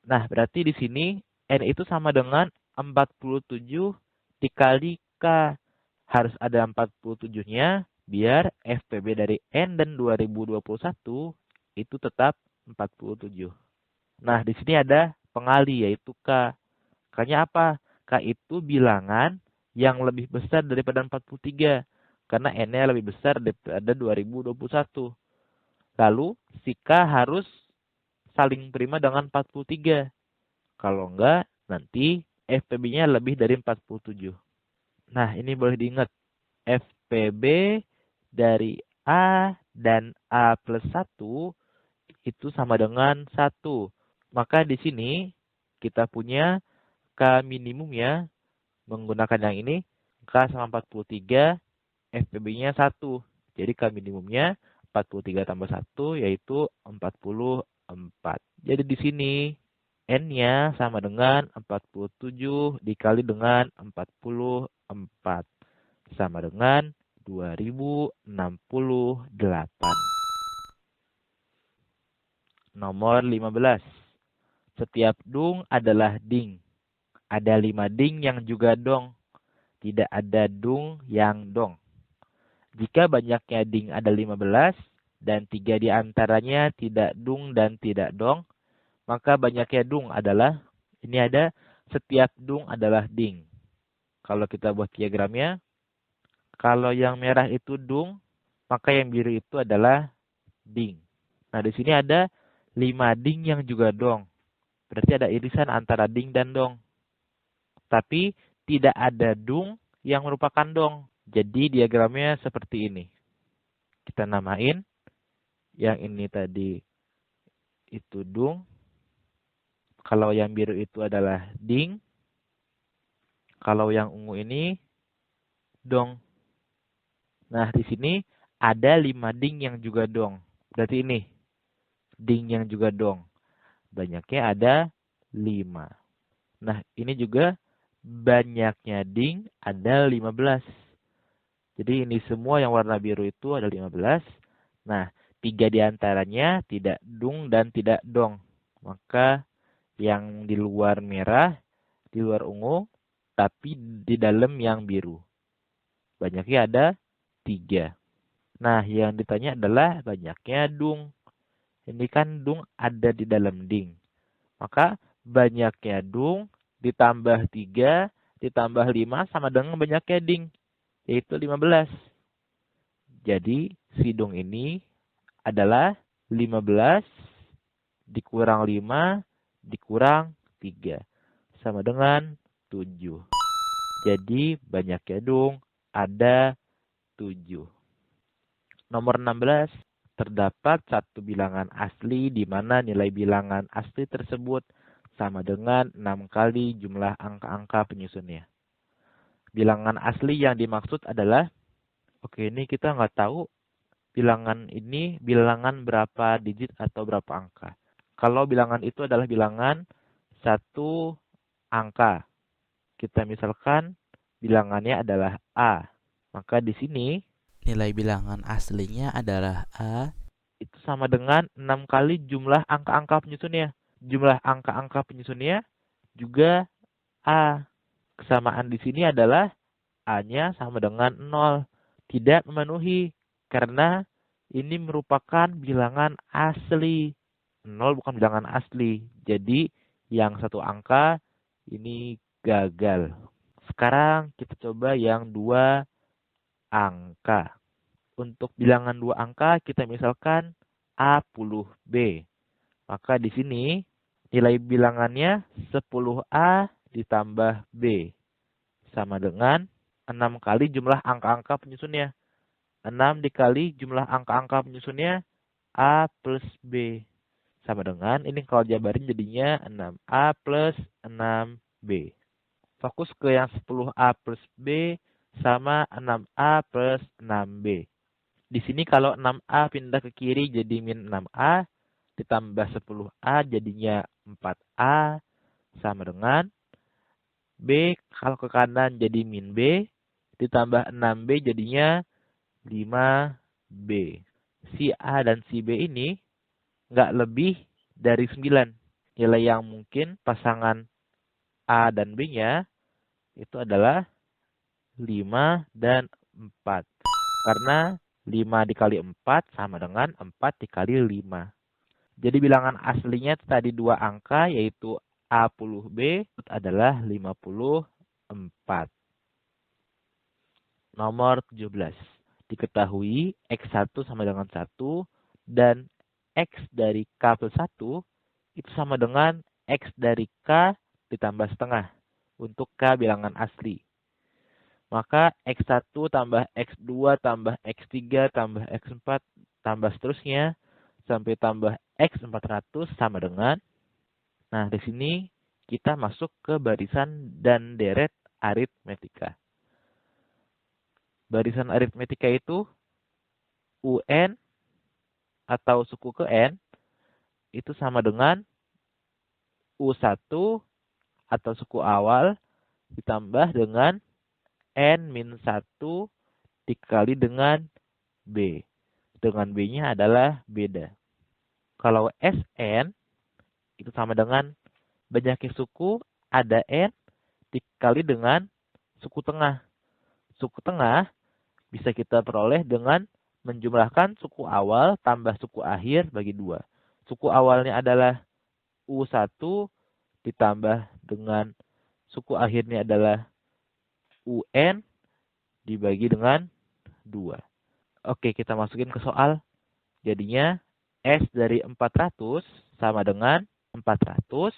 Nah, berarti di sini N itu sama dengan 47 dikali K. Harus ada 47-nya biar FPB dari N dan 2021 itu tetap 47. Nah, di sini ada pengali yaitu K. K-nya apa? K itu bilangan yang lebih besar daripada 43. Karena N-nya lebih besar daripada 2021. Lalu, si K harus saling prima dengan 43. Kalau enggak, nanti FPB-nya lebih dari 47. Nah, ini boleh diingat. FPB dari A dan A plus 1 itu sama dengan 1. Maka di sini kita punya K minimumnya menggunakan yang ini. K sama 43, FPB-nya 1. Jadi K minimumnya 43 tambah 1 yaitu 44. Jadi di sini N-nya sama dengan 47 dikali dengan 44. Sama dengan 2068. Nomor 15. Setiap dung adalah ding. Ada 5 ding yang juga dong. Tidak ada dung yang dong. Jika banyaknya ding ada 15 dan 3 diantaranya tidak dung dan tidak dong, maka banyaknya dung adalah, ini ada setiap dung adalah ding. Kalau kita buat diagramnya, kalau yang merah itu dung, maka yang biru itu adalah ding. Nah, di sini ada 5 ding yang juga dong. Berarti ada irisan antara ding dan dong. Tapi tidak ada dung yang merupakan dong. Jadi diagramnya seperti ini. Kita namain. Yang ini tadi itu dung. Kalau yang biru itu adalah ding. Kalau yang ungu ini dong. Nah, di sini ada 5 ding yang juga dong. Berarti ini ding yang juga dong. Banyaknya ada 5. Nah, ini juga banyaknya ding ada 15. Jadi ini semua yang warna biru itu ada 15. Nah, 3 diantaranya tidak dung dan tidak dong. Maka yang di luar merah, di luar ungu, tapi di dalam yang biru. Banyaknya ada 3. Nah, yang ditanya adalah banyaknya dung. Ini kan dung ada di dalam ding. Maka banyaknya dung ditambah 3 ditambah 5 sama dengan banyaknya ding. Yaitu 15. Jadi, si dung ini adalah 15 dikurang 5 dikurang 3. Sama dengan 7. Jadi, banyaknya dung ada 7. Nomor 16. Terdapat satu bilangan asli di mana nilai bilangan asli tersebut sama dengan 6 kali jumlah angka-angka penyusunnya. Bilangan asli yang dimaksud adalah, oke, ini kita nggak tahu bilangan ini bilangan berapa digit atau berapa angka. Kalau bilangan itu adalah bilangan satu angka. Kita misalkan bilangannya adalah A. Maka di sini Nilai bilangan aslinya adalah A. itu sama dengan 6 kali jumlah angka-angka penyusunnya. Jumlah angka-angka penyusunnya juga A. Kesamaan di sini adalah A-nya sama dengan 0. Tidak memenuhi karena ini merupakan bilangan asli. 0 bukan bilangan asli. Jadi yang satu angka ini gagal. Sekarang kita coba yang 2 angka. Untuk bilangan 2 angka kita misalkan A10B. Maka di sini nilai bilangannya 10A ditambah B. Sama dengan 6 kali jumlah angka-angka penyusunnya. 6 dikali jumlah angka-angka penyusunnya A plus B. Sama dengan, ini kalau jabarin jadinya 6A plus 6B. Fokus ke yang 10A plus B sama 6A plus 6B. Di sini kalau 6A pindah ke kiri jadi min 6A, ditambah 10A jadinya 4A, sama dengan B kalau ke kanan jadi min B, ditambah 6B jadinya 5B. Si A dan si B ini nggak lebih dari 9. Nilai yang mungkin pasangan A dan B-nya itu adalah 5 dan 4. Karena 5 dikali 4 sama dengan 4 dikali 5. Jadi bilangan aslinya tadi 2 angka yaitu A10B adalah 54. Nomor 17. Diketahui X1 sama dengan 1 dan X dari K plus 1 itu sama dengan X dari K ditambah setengah untuk K bilangan asli. Maka X1 tambah X2 tambah X3 tambah X4 tambah seterusnya sampai tambah X400 sama dengan. Nah, di sini kita masuk ke barisan dan deret aritmetika. Barisan aritmetika itu UN atau suku ke N itu sama dengan U1 atau suku awal ditambah dengan N-1 dikali dengan B. Dengan B-nya adalah beda. Kalau SN itu sama dengan banyaknya suku ada N dikali dengan suku tengah. Suku tengah bisa kita peroleh dengan menjumlahkan suku awal tambah suku akhir bagi 2. Suku awalnya adalah U1 ditambah dengan suku akhirnya adalah UN dibagi dengan 2. Oke, kita masukin ke soal. Jadinya S dari 400 sama dengan 400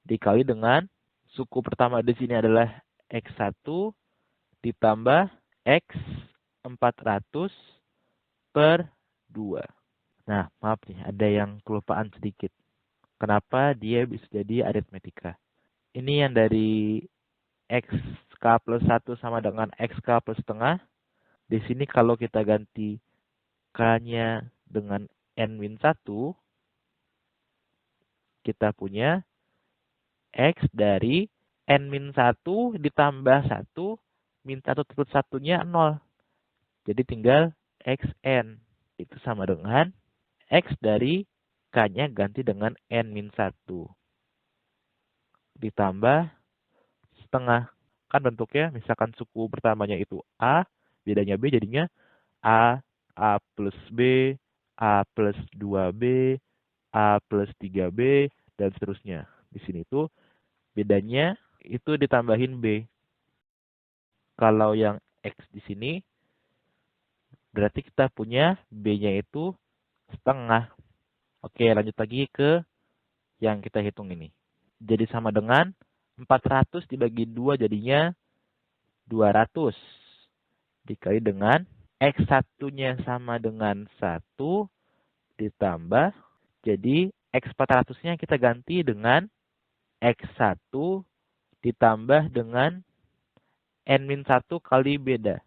dikali dengan suku pertama di sini adalah X1 ditambah X 400 per 2. Nah, maaf nih, ada yang kelupaan sedikit. Kenapa dia bisa jadi aritmetika? Ini yang dari XK plus 1 sama dengan XK plus setengah. Di sini kalau kita ganti K-nya dengan N-1, kita punya X dari N-1 ditambah 1, min 1 plus 1-nya 0. Jadi tinggal XN. Itu sama dengan X dari K-nya ganti dengan N-1. Ditambah setengah. Kan bentuknya misalkan suku pertamanya itu A, bedanya B jadinya A, A plus B, A plus 2B, A plus 3B, dan seterusnya. Di sini itu bedanya itu ditambahin B. Kalau yang X di sini, berarti kita punya B-nya itu setengah. Oke, lanjut lagi ke yang kita hitung ini. Jadi sama dengan 400 dibagi 2 jadinya 200. Dikali dengan X1-nya sama dengan 1 ditambah. Jadi X400-nya kita ganti dengan X1 ditambah dengan N-1 kali beda.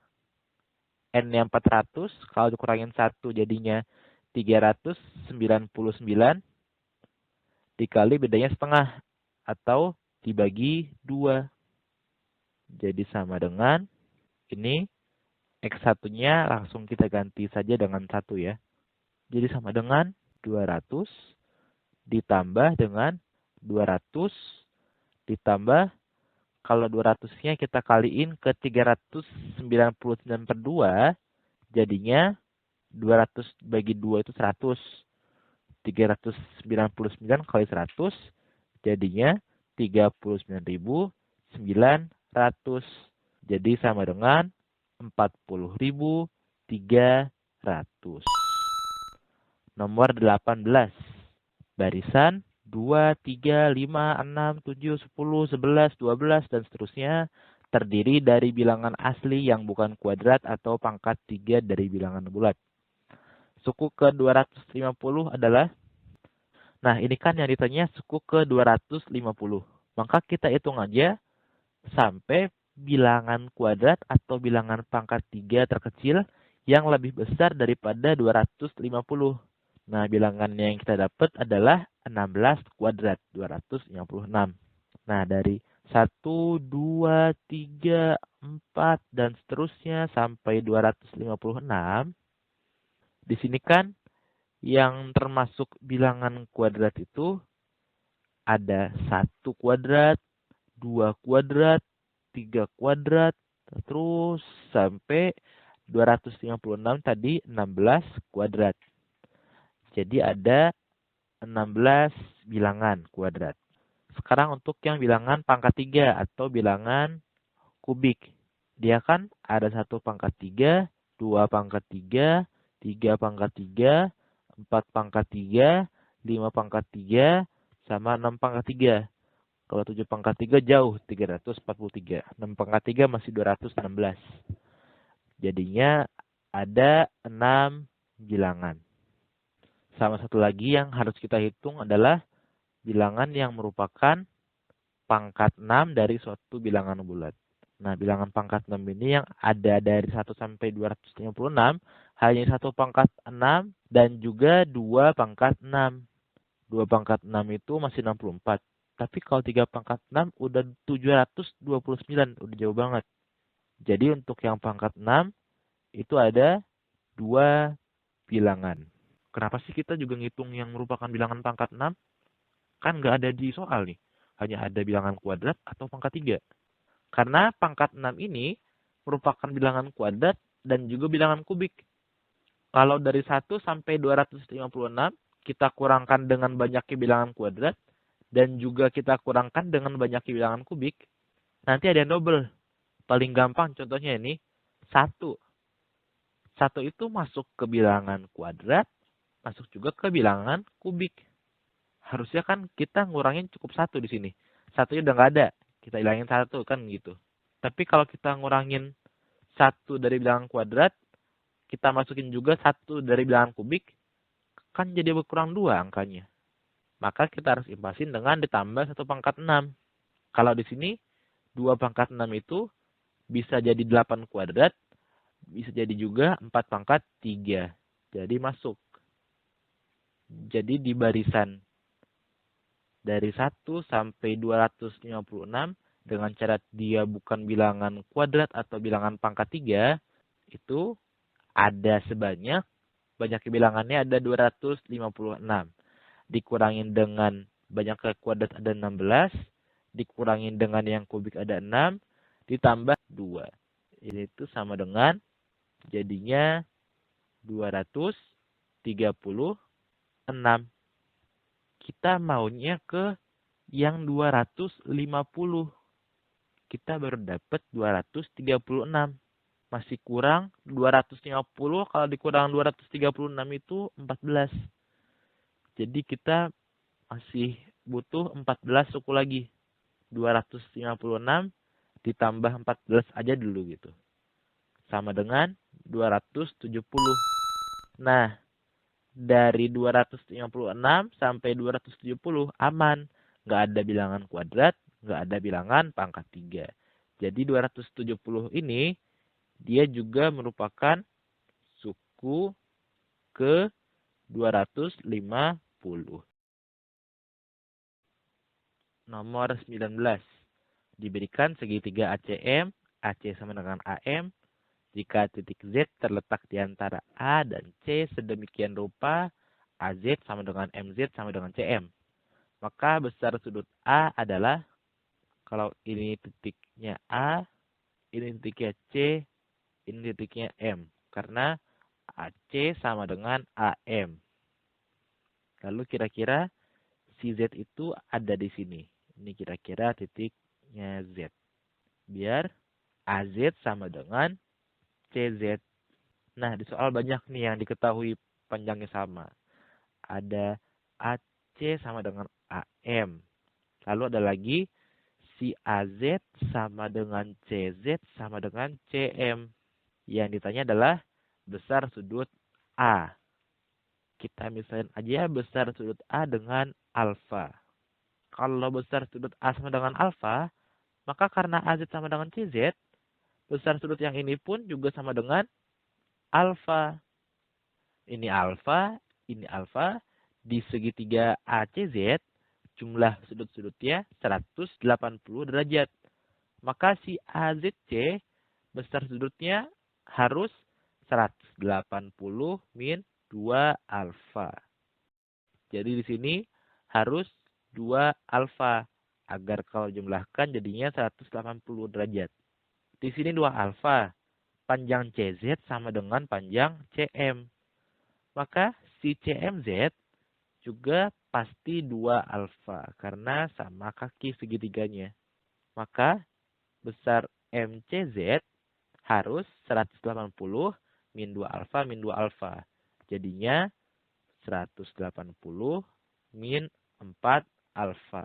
N yang 400 kalau dikurangin 1 jadinya 399 dikali bedanya setengah atau dibagi 2. Jadi sama dengan ini X1-nya langsung kita ganti saja dengan 1 ya. Jadi sama dengan 200 ditambah dengan 200 ditambah, kalau 200-nya kita kaliin ke 399 per 2, jadinya 200 bagi 2 itu 100. 399 kali 100, jadinya 39.900. Jadi sama dengan 40.300. Nomor 18. Barisan 2, 3, 5, 6, 7, 10, 11, 12, dan seterusnya terdiri dari bilangan asli yang bukan kuadrat atau pangkat 3 dari bilangan bulat. Suku ke 250 adalah, nah ini kan yang ditanya suku ke 250. Maka kita hitung aja sampai bilangan kuadrat atau bilangan pangkat 3 terkecil yang lebih besar daripada 250. Nah, bilangannya yang kita dapat adalah 16 kuadrat, 256. Nah, dari 1, 2, 3, 4, dan seterusnya sampai 256. Di sini kan yang termasuk bilangan kuadrat itu ada 1 kuadrat, 2 kuadrat, 3 kuadrat, terus sampai 256 tadi 16 kuadrat. Jadi ada 16 bilangan kuadrat. Sekarang untuk yang bilangan pangkat 3 atau bilangan kubik. Dia kan ada 1 pangkat 3, 2 pangkat 3, 3 pangkat 3, 4 pangkat 3, 5 pangkat 3, sama 6 pangkat 3. Kalau 7 pangkat 3 jauh, 343. 6 pangkat 3 masih 216. Jadinya ada 6 bilangan. Sama satu lagi yang harus kita hitung adalah bilangan yang merupakan pangkat 6 dari suatu bilangan bulat. Nah, bilangan pangkat 6 ini yang ada dari 1 sampai 256 hanya 1 pangkat 6 dan juga 2 pangkat 6. 2 pangkat 6 itu masih 64. Tapi kalau 3 pangkat 6 udah 729, udah jauh banget. Jadi untuk yang pangkat 6 itu ada 2 bilangan. Kenapa sih kita juga ngitung yang merupakan bilangan pangkat 6? Kan nggak ada di soal nih. Hanya ada bilangan kuadrat atau pangkat 3. Karena pangkat 6 ini merupakan bilangan kuadrat dan juga bilangan kubik. Kalau dari 1 sampai 256, kita kurangkan dengan banyaknya bilangan kuadrat, dan juga kita kurangkan dengan banyaknya bilangan kubik, nanti ada yang double. Paling gampang contohnya ini, 1. 1 itu masuk ke bilangan kuadrat, masuk juga ke bilangan kubik. Harusnya kan kita ngurangin cukup 1 di sini. 1-nya udah nggak ada. Kita hilangin 1 kan gitu. Tapi kalau kita ngurangin 1 dari bilangan kuadrat, kita masukin juga 1 dari bilangan kubik, kan jadi berkurang 2 angkanya. Maka kita harus impasin dengan ditambah 1 pangkat 6. Kalau di sini 2 pangkat 6 itu bisa jadi 8 kuadrat, bisa jadi juga 4 pangkat 3. Jadi masuk. Jadi di barisan dari 1 sampai 256 dengan cara dia bukan bilangan kuadrat atau bilangan pangkat 3, itu ada sebanyak, banyaknya bilangannya ada 256. Dikurangin dengan banyaknya kuadrat ada 16, dikurangin dengan yang kubik ada 6, ditambah 2. Ini itu sama dengan jadinya 236. Kita maunya ke yang 250. Kita baru dapat 236. Masih kurang 250, kalau dikurang 236 itu 14. Jadi kita masih butuh 14 suku lagi. 256 ditambah 14 aja dulu gitu. Sama dengan 270. Nah, dari 256 sampai 270 aman. Nggak ada bilangan kuadrat, nggak ada bilangan pangkat 3. Jadi 270 ini dia juga merupakan suku ke 250. Nomor 19. Diberikan segitiga ACM, AC sama dengan AM, jika titik Z terletak di antara A dan C sedemikian rupa, AZ sama dengan MZ sama dengan CM. Maka besar sudut A adalah, kalau ini titiknya A, ini titiknya C, ini titiknya M. Karena AC sama dengan AM. Lalu kira-kira si Z itu ada di sini. Ini kira-kira titiknya Z. Biar AZ sama dengan CZ. Nah, di soal banyak nih yang diketahui panjangnya sama. Ada AC sama dengan AM. Lalu ada lagi si AZ sama dengan CZ sama dengan CM. Yang ditanya adalah besar sudut A. Kita misalin aja besar sudut A dengan alfa. Kalau besar sudut A sama dengan alfa, maka karena AZ sama dengan CZ, besar sudut yang ini pun juga sama dengan alfa. Ini alfa, ini alfa. Di segitiga ACZ, jumlah sudut-sudutnya 180 derajat. Maka si AZC besar sudutnya harus 180 min 2 alfa. Jadi di sini harus 2 alfa. Agar kalau jumlahkan jadinya 180 derajat. Di sini 2 alfa. Panjang CZ sama dengan panjang CM. Maka si CMZ juga pasti 2 alfa. Karena sama kaki segitiganya. Maka besar MCZ harus 180 min 2 alfa min 2 alfa. Jadinya 180 min 4 alfa.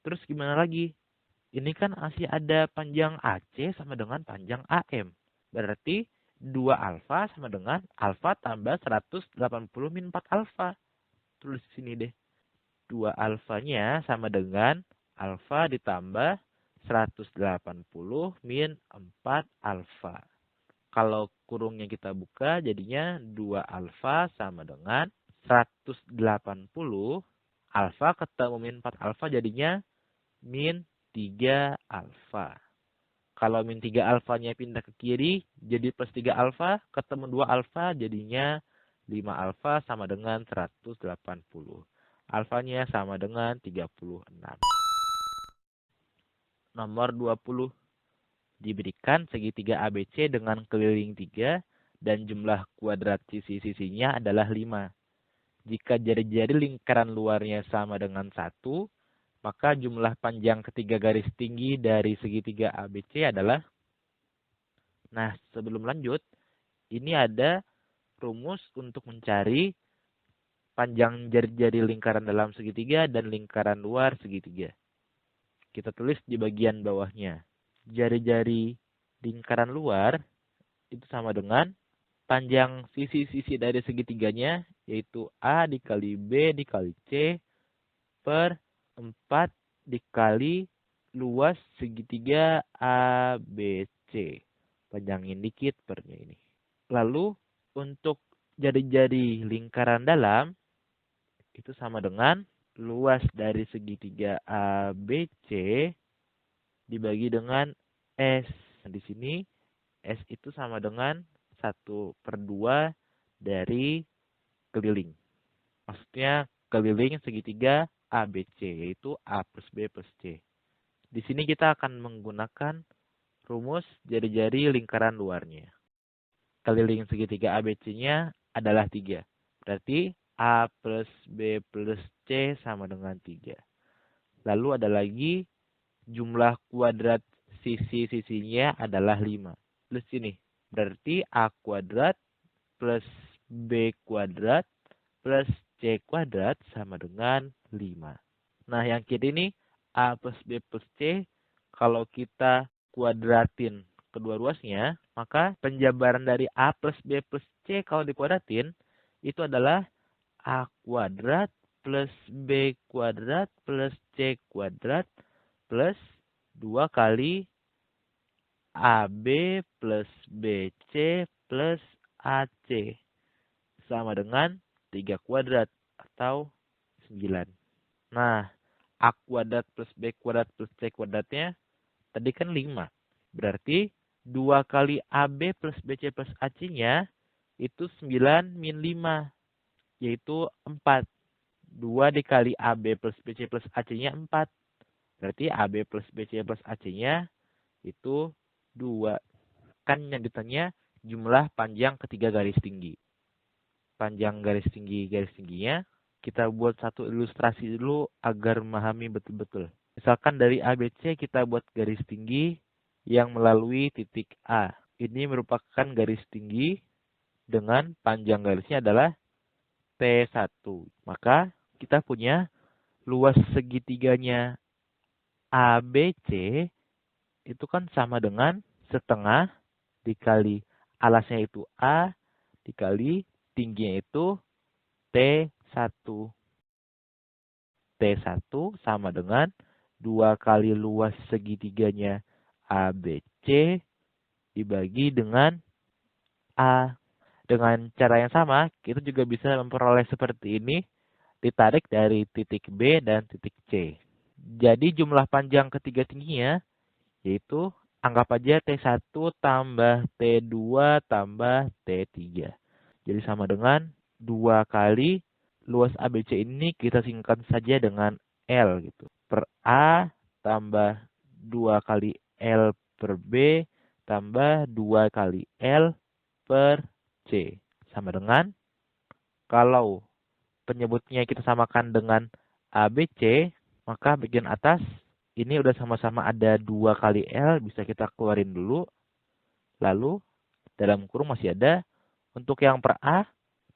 Terus gimana lagi? Ini kan masih ada panjang AC sama dengan panjang AM. Berarti 2 alfa sama dengan alfa tambah 180 min 4 alfa. Tulis di sini deh. 2 alfanya sama dengan alfa ditambah 180 min 4 alfa. Kalau kurungnya kita buka jadinya 2 alfa sama dengan 180 alfa ketemu min 4 alfa jadinya min 3 alfa. Kalau min 3 alfanya pindah ke kiri jadi plus 3 alfa ketemu 2 alfa jadinya 5 alfa sama dengan 180. Alfanya sama dengan 36. Nomor 20. Diberikan segitiga ABC dengan keliling 3 dan jumlah kuadrat sisi-sisinya adalah 5. Jika jari-jari lingkaran luarnya sama dengan 1, maka jumlah panjang ketiga garis tinggi dari segitiga ABC adalah. Nah, sebelum lanjut, ini ada rumus untuk mencari panjang jari-jari lingkaran dalam segitiga dan lingkaran luar segitiga. Kita tulis di bagian bawahnya. Jari-jari lingkaran luar itu sama dengan panjang sisi-sisi dari segitiganya, yaitu A dikali B dikali C per 4 dikali luas segitiga ABC. Panjangin dikit pernya ini. Lalu untuk jari-jari lingkaran dalam itu sama dengan luas dari segitiga ABC dibagi dengan S. Nah, di sini S itu sama dengan 1/2 dari keliling. Maksudnya keliling segitiga ABC, yaitu A plus B plus C. Di sini kita akan menggunakan rumus jari-jari lingkaran luarnya. Keliling segitiga ABC-nya adalah 3. Berarti A plus B plus C sama dengan 3. Lalu ada lagi jumlah kuadrat sisi-sisinya adalah 5. Plus ini. Berarti A kuadrat plus B kuadrat plus C kuadrat sama dengan 5. Nah, yang kiri ini A plus B plus C. Kalau kita kuadratin kedua ruasnya, maka penjabaran dari A plus B plus C kalau dikuadratin, itu adalah A kuadrat plus B kuadrat plus C kuadrat plus 2 kali AB plus BC plus AC. Sama dengan 3 kuadrat atau 9. Nah, A kuadrat plus B kuadrat plus C kuadratnya tadi kan 5. Berarti 2 kali AB plus BC plus AC-nya itu 9 min 5, yaitu 4. 2 dikali AB plus BC plus AC-nya 4. Berarti AB plus BC plus AC-nya itu 2. Kan yang ditanya jumlah panjang ketiga garis tinggi. Panjang garis tingginya kita buat satu ilustrasi dulu agar memahami betul-betul. Misalkan dari ABC kita buat garis tinggi yang melalui titik A. Ini merupakan garis tinggi dengan panjang garisnya adalah T1. Maka kita punya luas segitiganya ABC itu kan sama dengan setengah dikali alasnya itu A dikali tingginya itu T1. T1 sama dengan 2 kali luas segitiganya ABC dibagi dengan A. Dengan cara yang sama, kita juga bisa memperoleh seperti ini, ditarik dari titik B dan titik C. Jadi jumlah panjang ketiga tingginya, yaitu anggap aja T1 tambah T2 tambah T3. Jadi sama dengan 2 kali luas ABC ini kita singkat saja dengan L gitu. Per A tambah 2 kali L per B tambah 2 kali L per C. Sama dengan, kalau penyebutnya kita samakan dengan ABC, maka bagian atas ini udah sama-sama ada 2 kali L, bisa kita keluarin dulu. Lalu dalam kurung masih ada, untuk yang per A,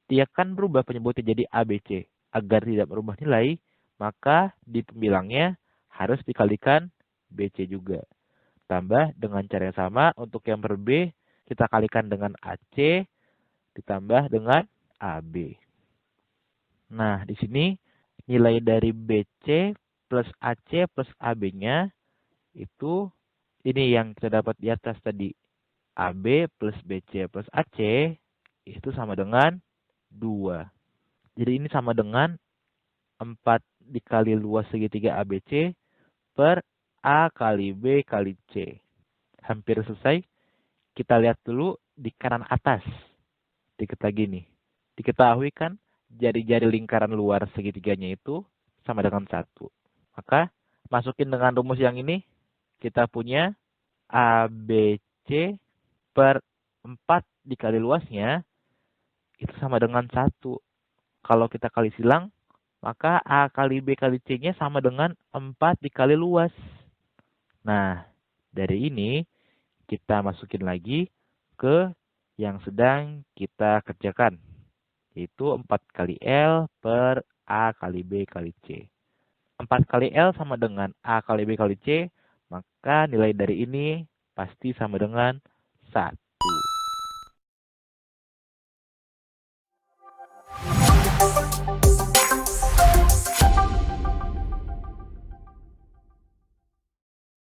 dia kan berubah penyebutnya jadi ABC. Agar tidak berubah nilai, maka di pembilangnya harus dikalikan BC juga. Tambah dengan cara yang sama, untuk yang per B, kita kalikan dengan AC, ditambah dengan AB. Nah, di sini nilai dari BC plus AC plus AB-nya itu ini yang kita dapat di atas tadi. AB plus BC plus AC itu sama dengan 2. Jadi ini sama dengan 4 dikali luas segitiga ABC per A kali B kali C. Hampir selesai. Kita lihat dulu di kanan atas. Diketahui nih. Diketahui kan jari-jari lingkaran luar segitiganya itu sama dengan 1. Maka masukin dengan rumus yang ini, kita punya ABC per 4 dikali luasnya itu sama dengan 1. Kalau kita kali silang, maka A kali B kali C-nya sama dengan 4 dikali luas. Nah, dari ini kita masukin lagi ke yang sedang kita kerjakan, yaitu 4 kali L per A kali B kali C. 4 kali L sama dengan A kali B kali C, maka nilai dari ini pasti sama dengan 1.